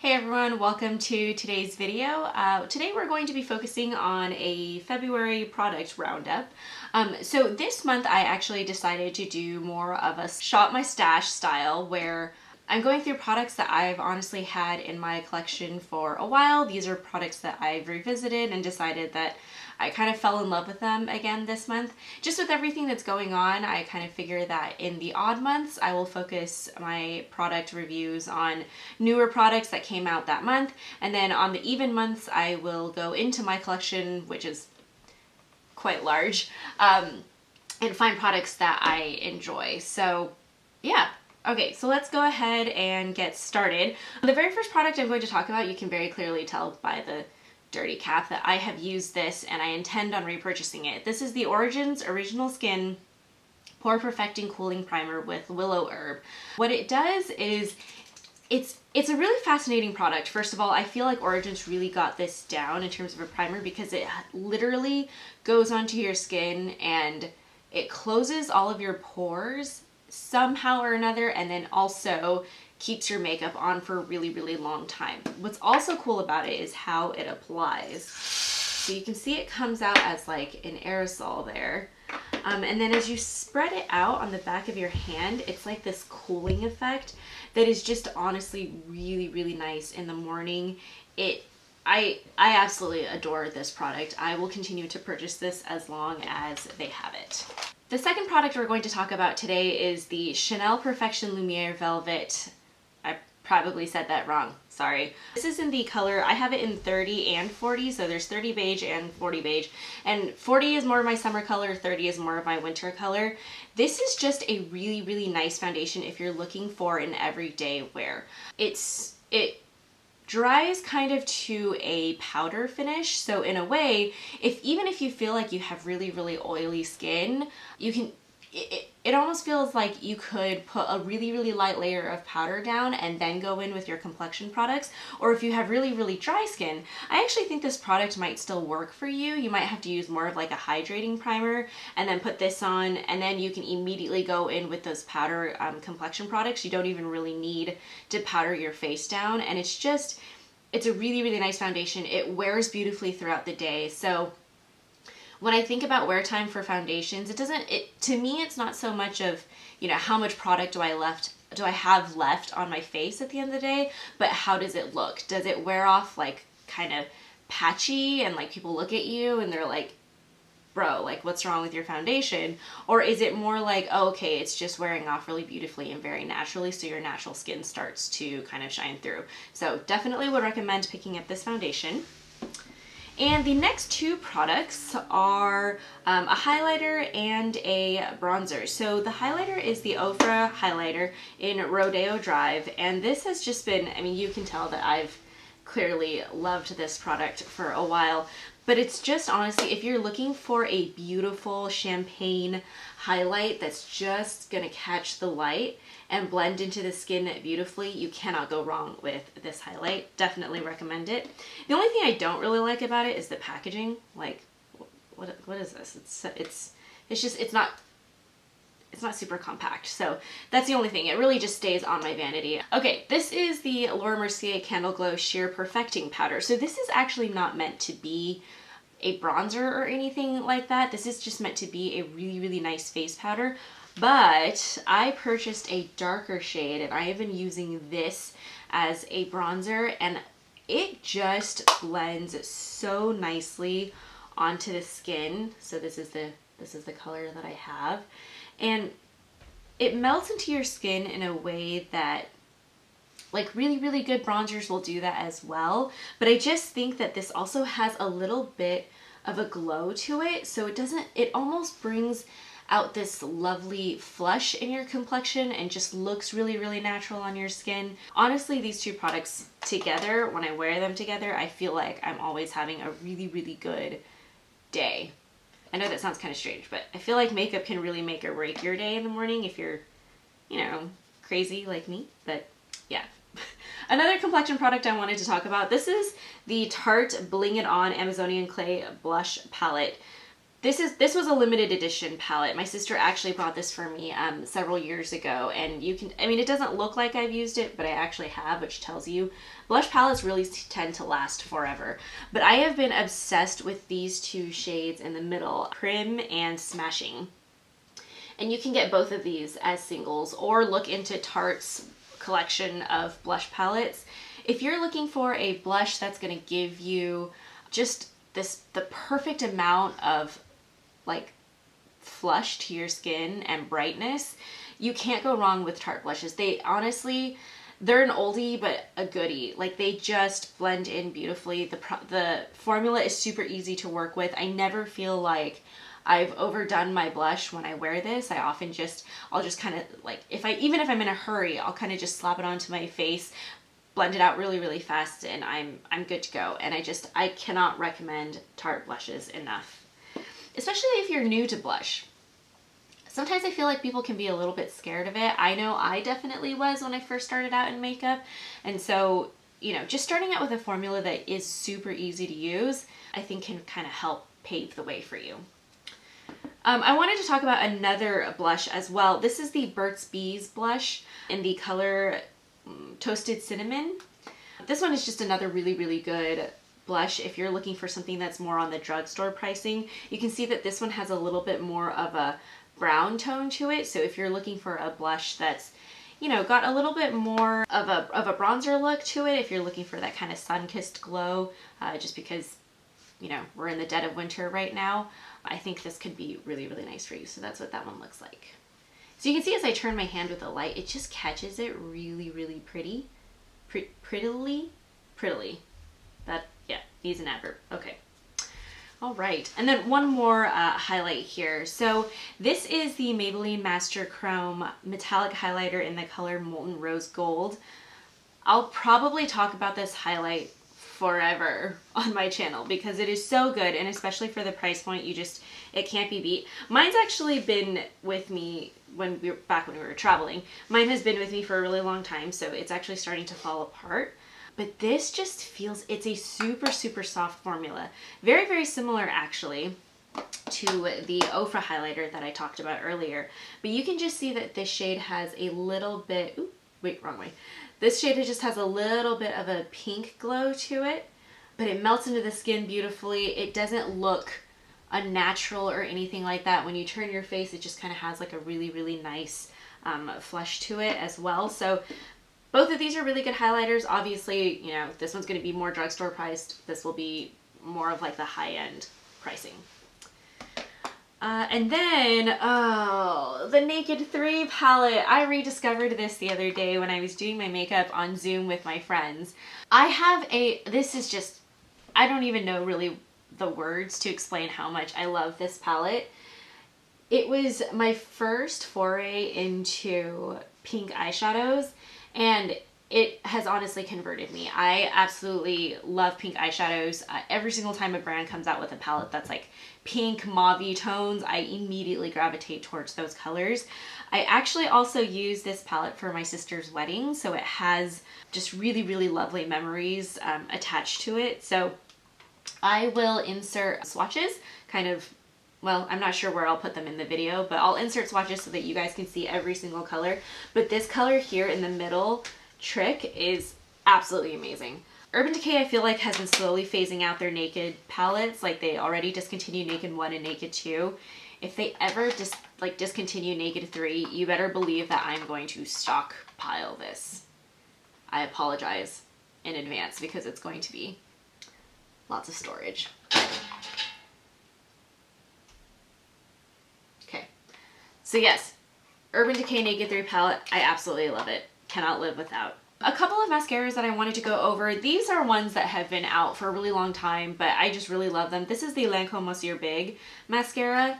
Hey everyone, welcome to today's video. Today we're going to be focusing on a February product roundup. So this month I actually decided to do more of a shop my stash style where I'm going through products that I've honestly had in my collection for a while. These are products that I've revisited and decided that I kind of fell in love with them again this month. Just with everything that's going on, I kind of figure that in the odd months, I will focus my product reviews on newer products that came out that month. And then on the even months, I will go into my collection, which is quite large, and find products that I enjoy. So yeah. Okay, so let's go ahead and get started. The very first product I'm going to talk about, you can very clearly tell by the dirty cap that I have used this and I intend on repurchasing it. This is the Origins Original Skin Pore Perfecting Cooling Primer with Willowherb. What it does is it's a really fascinating product. First of all, I feel like Origins really got this down in terms of a primer because it literally goes onto your skin and it closes all of your pores somehow or another, and then also keeps your makeup on for a really, really long time. What's also cool about it is how it applies. So you can see it comes out as like an aerosol there. And then as you spread it out on the back of your hand, it's like this cooling effect that is just honestly really, really nice in the morning. I absolutely adore this product. I will continue to purchase this as long as they have it. The second product we're going to talk about today is the Chanel Perfection Lumiere Velvet. I probably said that wrong, sorry. This is in the color, I have it in 30 and 40, so there's 30 beige and 40 beige. And 40 is more of my summer color, 30 is more of my winter color. This is just a really, really nice foundation if you're looking for an everyday wear. It dries kind of to a powder finish, so in a way, even if you feel like you have really, really oily skin, you can, it almost feels like you could put a really, really light layer of powder down and then go in with your complexion products. Or if you have really, really dry skin, I actually think this product might still work for you. You might have to use more of like a hydrating primer and then put this on, and then you can immediately go in with those powder complexion products. You don't even really need to powder your face down, and it's a really, really nice foundation. It wears beautifully throughout the day. So when I think about wear time for foundations, to me, it's not so much of, how much product do I have left on my face at the end of the day, but how does it look? Does it wear off like kind of patchy and like people look at you and they're like, bro, like what's wrong with your foundation? Or is it more like, oh, okay, it's just wearing off really beautifully and very naturally, so your natural skin starts to kind of shine through. So definitely would recommend picking up this foundation. And the next two products are a highlighter and a bronzer. So the highlighter is the Ofra highlighter in Rodeo Drive, and this has just been, you can tell that I've clearly loved this product for a while, but it's just honestly, if you're looking for a beautiful champagne highlight that's just gonna catch the light and blend into the skin beautifully, you cannot go wrong with this highlight. Definitely recommend it. The only thing I don't really like about it is the packaging. Like, what is this? It's not super compact. So that's the only thing. It really just stays on my vanity. Okay, this is the Mercier Candleglow Sheer Perfecting Powder. So this is actually not meant to be a bronzer or anything like that. This is just meant to be a really, really nice face powder. But I purchased a darker shade and I have been using this as a bronzer, and it just blends so nicely onto the skin. So this is the color that I have. And it melts into your skin in a way that like really, really good bronzers will do that as well. But I just think that this also has a little bit of a glow to it. So it almost brings out this lovely flush in your complexion and just looks really, really natural on your skin. Honestly, these two products together, when I wear them together, I feel like I'm always having a really, really good day. I know that sounds kind of strange, but I feel like makeup can really make or break your day in the morning if you're, crazy like me. But yeah. Another complexion product I wanted to talk about, this is the Tarte Bling It On Amazonian Clay Blush Palette. This was a limited edition palette. My sister actually bought this for me several years ago, and you can, I mean, it doesn't look like I've used it, but I actually have, which tells you blush palettes really tend to last forever. But I have been obsessed with these two shades in the middle, Creme and Smashing. And you can get both of these as singles or look into Tarte's collection of blush palettes. If you're looking for a blush that's going to give you just the perfect amount of like flush to your skin and brightness, you can't go wrong with Tarte blushes. They honestly, they're an oldie but a goodie. Like, they just blend in beautifully. The formula is super easy to work with. I never feel like I've overdone my blush when I wear this. I'll just kind of like, even if I'm in a hurry, I'll kind of just slap it onto my face, blend it out really, really fast, and I'm good to go. And I cannot recommend Tarte blushes enough. Especially if you're new to blush. Sometimes I feel like people can be a little bit scared of it. I know I definitely was when I first started out in makeup. And so, you know, just starting out with a formula that is super easy to use, I think can kind of help pave the way for you. I wanted to talk about another blush as well. This is the Burt's Bees blush in the color Toasted Cinnamon. This one is just another really, really good blush if you're looking for something that's more on the drugstore pricing. You can see that this one has a little bit more of a brown tone to it. So if you're looking for a blush that's, you know, got a little bit more of a bronzer look to it, if you're looking for that kind of sun-kissed glow, just because, you know, we're in the dead of winter right now, I think this could be really, really nice for you. So that's what that one looks like. So you can see as I turn my hand with the light, it just catches it really, really prettily. That, yeah, needs an adverb. Okay. All right. And then one more highlight here. So this is the Maybelline Master Chrome Metallic Highlighter in the color Molten Rose Gold. I'll probably talk about this highlight forever on my channel because it is so good, and especially for the price point, it can't be beat. Mine's actually been with me when we were traveling. Mine has been with me for a really long time, so it's actually starting to fall apart. But this just feels, it's a super, super soft formula. Very, very similar actually to the Ofra highlighter that I talked about earlier. But you can just see that this shade has a little bit, ooh, wait, wrong way. This shade just has a little bit of a pink glow to it, but it melts into the skin beautifully. It doesn't look unnatural or anything like that. When you turn your face, it just kind of has like a really, really nice flush to it as well. So both of these are really good highlighters. Obviously, you know, this one's going to be more drugstore priced. This will be more of like the high-end pricing. And then, oh, the Naked 3 palette. I rediscovered this the other day when I was doing my makeup on Zoom with my friends. This is just, I don't even know really the words to explain how much I love this palette. It was my first foray into pink eyeshadows, and it has honestly converted me. I absolutely love pink eyeshadows. Every single time a brand comes out with a palette that's like pink, mauve tones, I immediately gravitate towards those colors. I actually also use this palette for my sister's wedding, so it has just really, really lovely memories attached to it. So I will insert swatches, kind of, well, I'm not sure where I'll put them in the video, but I'll insert swatches so that you guys can see every single color. But this color here in the middle, Trick, is absolutely amazing. Urban Decay, I feel like, has been slowly phasing out their Naked palettes. Like, they already discontinued Naked 1 and Naked 2. If they ever discontinue Naked 3, you better believe that I'm going to stockpile this. I apologize in advance because it's going to be lots of storage. Okay, so yes, Urban Decay Naked 3 palette, I absolutely love it. Cannot live without. A couple of mascaras that I wanted to go over. These are ones that have been out for a really long time, but I just really love them. This is the Lancome Monsieur Big mascara.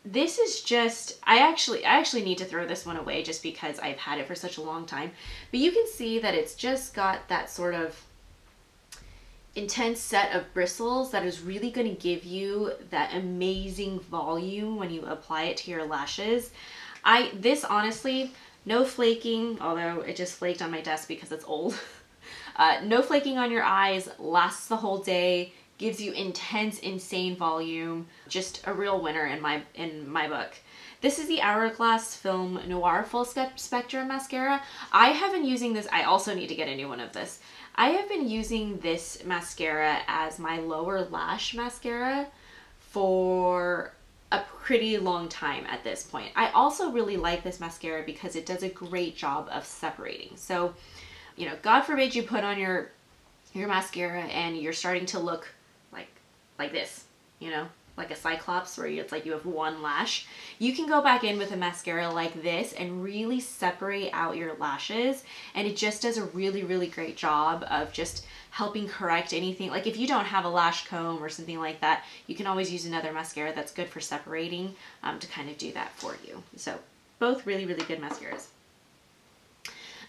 This is just, I actually need to throw this one away just because I've had it for such a long time. But you can see that it's just got that sort of intense set of bristles that is really going to give you that amazing volume when you apply it to your lashes. This honestly, no flaking, although it just flaked on my desk because it's old. No flaking on your eyes, lasts the whole day, gives you intense, insane volume. Just a real winner in my book. This is the Hourglass Film Noir Full Spectrum Mascara. I have been using this. I also need to get a new one of this. I have been using this mascara as my lower lash mascara for a pretty long time at this point. I also really like this mascara because it does a great job of separating. So, you know, God forbid you put on your mascara and you're starting to look like this, you know, like a cyclops where it's like you have one lash. You can go back in with a mascara like this and really separate out your lashes, and it just does a really, really great job of just helping correct anything. Like if you don't have a lash comb or something like that, you can always use another mascara that's good for separating to kind of do that for you. So both really, really good mascaras.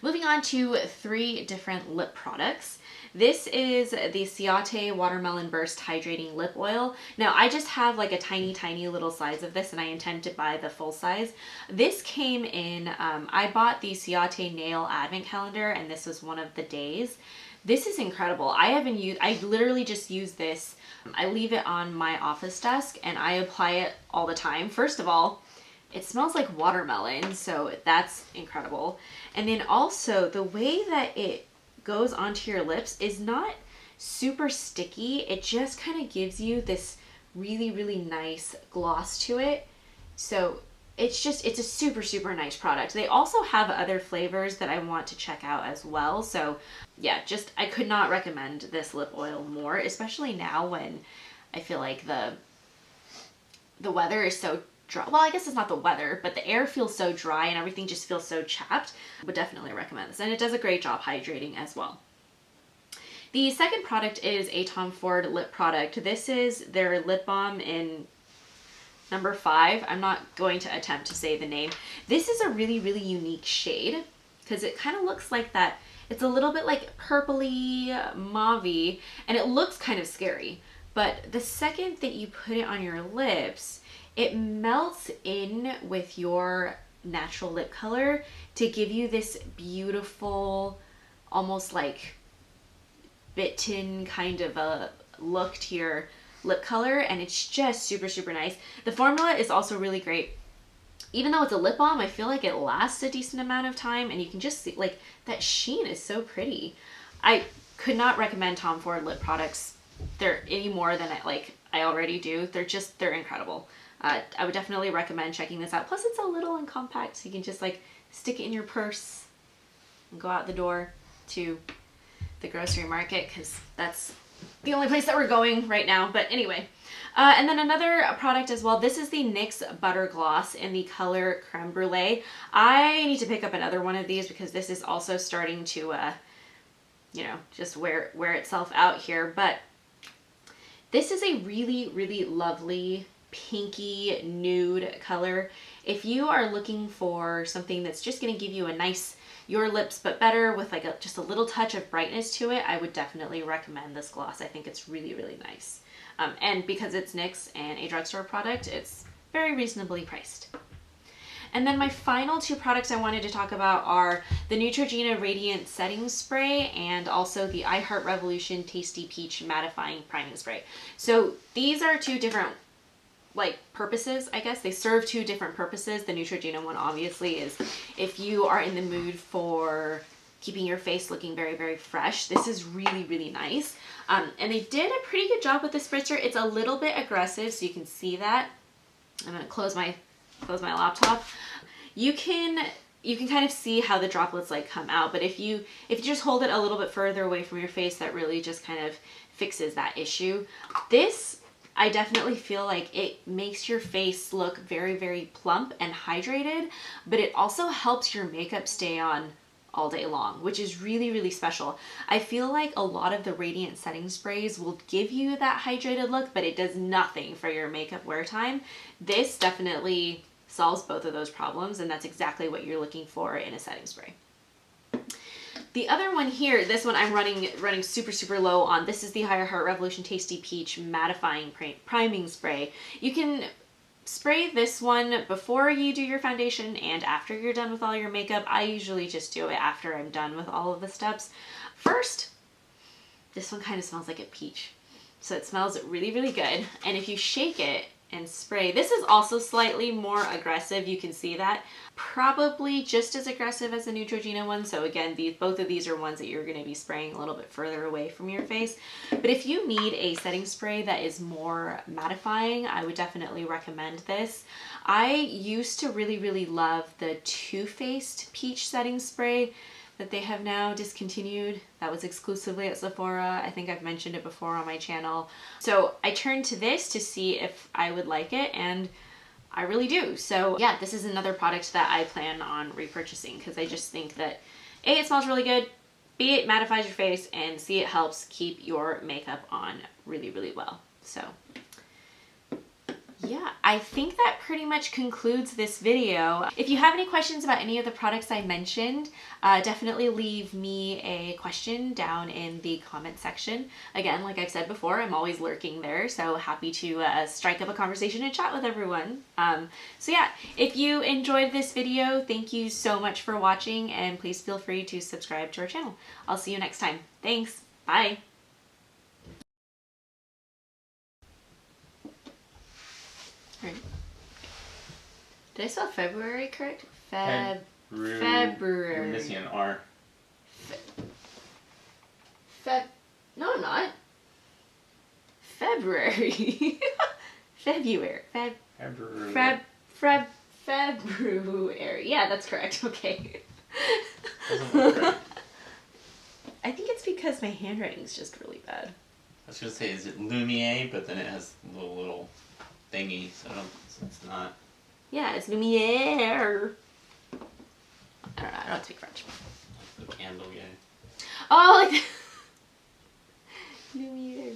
Moving on to 3 different lip products. This is the Ciate Watermelon Burst Hydrating Lip Oil. Now, I just have like a tiny, tiny little size of this, and I intend to buy the full size. This came in, I bought the Ciate Nail Advent Calendar, and this was one of the days. This is incredible. I literally just use this. I leave it on my office desk, and I apply it all the time. First of all, it smells like watermelon, so that's incredible. And then also, the way that it goes onto your lips is not super sticky. It just kind of gives you this really, really nice gloss to it. So it's a super, super nice product. They also have other flavors that I want to check out as well. So yeah, I could not recommend this lip oil more, especially now when I feel like the weather is so dry. Well, I guess it's not the weather, but the air feels so dry and everything just feels so chapped. Would definitely recommend this, and it does a great job hydrating as well. The second product is a Tom Ford lip product. This is their lip balm in number 5. I'm not going to attempt to say the name. This is a really, really unique shade because it kind of looks like that. It's a little bit like purpley, mauve-y, and it looks kind of scary. But the second that you put it on your lips, it melts in with your natural lip color to give you this beautiful, almost like bitten kind of a look to your lip color, and it's just super, super nice. The formula is also really great. Even though it's a lip balm, I feel like it lasts a decent amount of time, and you can just see, like, that sheen is so pretty. I could not recommend Tom Ford lip products any more than I already do. They're incredible. I would definitely recommend checking this out. Plus it's a little and compact, so you can just like stick it in your purse and go out the door to the grocery market, because that's the only place that we're going right now. But anyway, and then another product as well. This is the NYX Butter Gloss in the color Creme Brulee. I need to pick up another one of these because this is also starting to, you know, just wear itself out here. But this is a really, really lovely pinky nude color. If you are looking for something that's just going to give you a nice, your lips but better with like just a little touch of brightness to it, I would definitely recommend this gloss. I think it's really, really nice. And because it's NYX and a drugstore product, it's very reasonably priced. And then my final 2 products I wanted to talk about are the Neutrogena Radiant Setting Spray and also the I Heart Revolution Tasty Peach Mattifying Priming Spray. So these are 2 different purposes, I guess. They serve 2 different purposes. The Neutrogena one obviously is if you are in the mood for keeping your face looking very, very fresh. This is really, really nice. And they did a pretty good job with the spritzer. It's a little bit aggressive, so you can see that. I'm gonna close my laptop. You can kind of see how the droplets like come out, but if you just hold it a little bit further away from your face, that really just kind of fixes that issue. This, I definitely feel like it makes your face look very, very plump and hydrated, but it also helps your makeup stay on all day long, which is really, really special. I feel like a lot of the Radiant Setting Sprays will give you that hydrated look, but it does nothing for your makeup wear time. This definitely solves both of those problems, and that's exactly what you're looking for in a setting spray. The other one here, this one I'm running super, super low on. This is the I Heart Revolution Tasty Peach Mattifying Priming Spray. You can spray this one before you do your foundation and after you're done with all your makeup. I usually just do it after I'm done with all of the steps. First, this one kind of smells like a peach. So it smells really, really good. And if you shake it and spray, this is also slightly more aggressive. You can see that. Probably just as aggressive as the Neutrogena one. So again, both of these are ones that you're going to be spraying a little bit further away from your face. But if you need a setting spray that is more mattifying, I would definitely recommend this. I used to really, really love the Too Faced Peach Setting Spray that they have now discontinued. That was exclusively at Sephora. I think I've mentioned it before on my channel. So I turned to this to see if I would like it, and I really do. So yeah, this is another product that I plan on repurchasing because I just think that A, it smells really good, B, it mattifies your face, and C, it helps keep your makeup on really, really well. So yeah, I think that pretty much concludes this video. If you have any questions about any of the products I mentioned, definitely leave me a question down in the comment section. Again, like I've said before, I'm always lurking there, so happy to strike up a conversation and chat with everyone. So yeah, if you enjoyed this video, thank you so much for watching, and please feel free to subscribe to our channel. I'll see you next time. Thanks. Bye. Right. Did I spell February correct? February. You're missing an R. No, I'm not. February. February. February. Yeah, that's correct. Okay. Doesn't look right. I think it's because my handwriting is just really bad. I was gonna say, is it Lumiere? But then it has little thingy, so it's not. Yeah, it's Lumiere. I don't know. I don't speak French. Like the candle guy. Oh, like Lumiere.